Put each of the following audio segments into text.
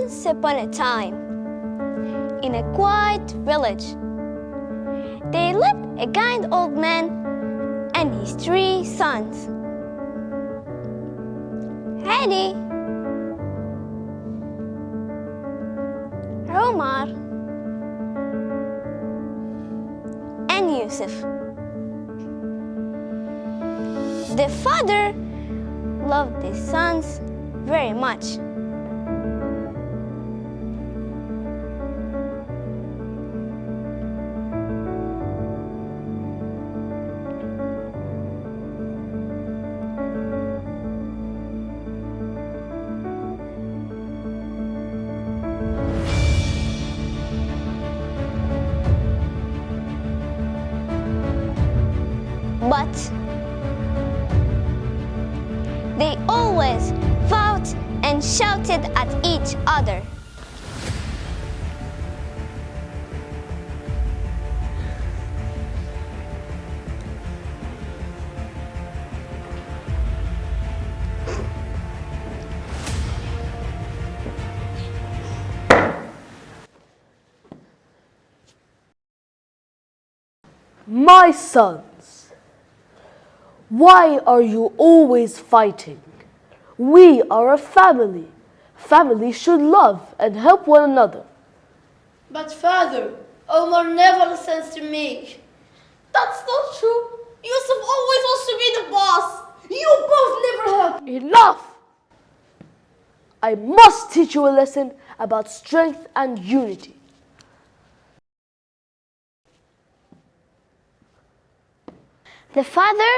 Once upon a time, in a quiet village, there lived a kind old man and his 3 sons. Ali, Omar, and Yusuf. The father loved his sons very much. But they always fought and shouted at each other. My sons, why are you always fighting? We are a family. Families should love and help one another. But father, Omar never listens to me. That's not true. Yusuf always wants to be the boss. You both never help. Enough! I must teach you a lesson about strength and unity. The father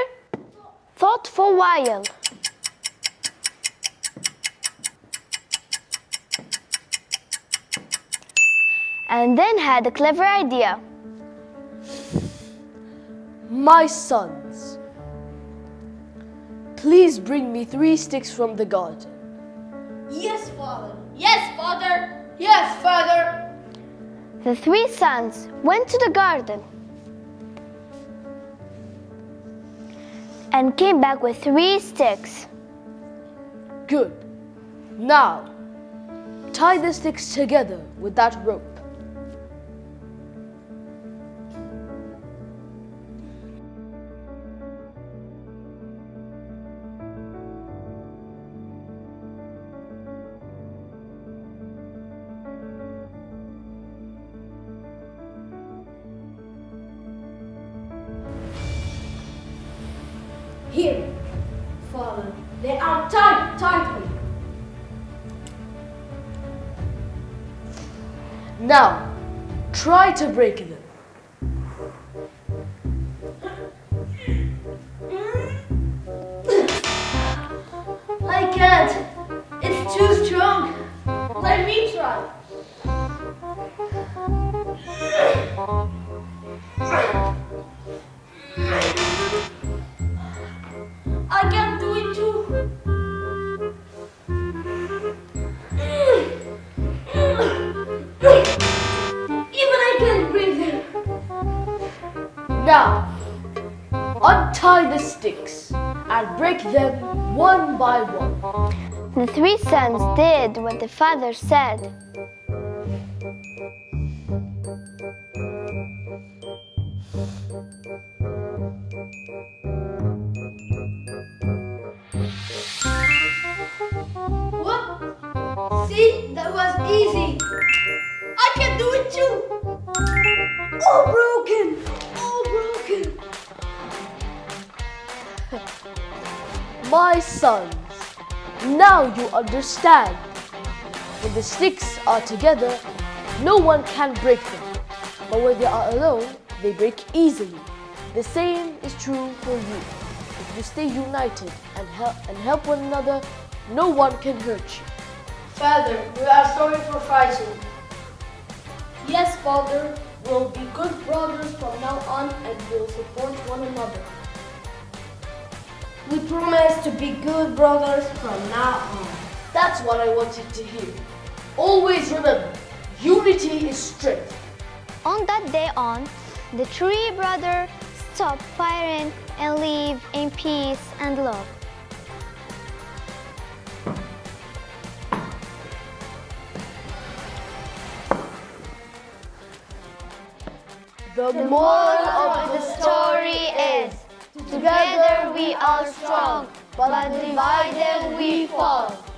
thought for a while. And then had a clever idea. My sons, please bring me 3 sticks from the garden. Yes, father. Yes, father. Yes, father. The 3 sons went to the garden and came back with 3 sticks. Good. Now, tie the sticks together with that rope. Here, father. They are tied tightly. Now, try to break them. I can't. It's too strong. Let me try. I can't do it too. Even I can't break them. Now, untie the sticks and break them one by one. The 3 sons did what the father said. What? See, that was easy. I can do it too. All broken. All broken. My sons, now you understand. When the sticks are together, no one can break them. But when they are alone, they break easily. The same is true for you. If you stay united and help one another, no one can hurt you. Father, we are sorry for fighting. Yes, Father, we'll be good brothers from now on and we'll support one another. We promise to be good brothers from now on. That's what I wanted to hear. Always remember, unity is strength. On that day on, the 3 brothers stopped fighting and lived in peace and love. The moral of the story is, together we are strong, but divided we fall.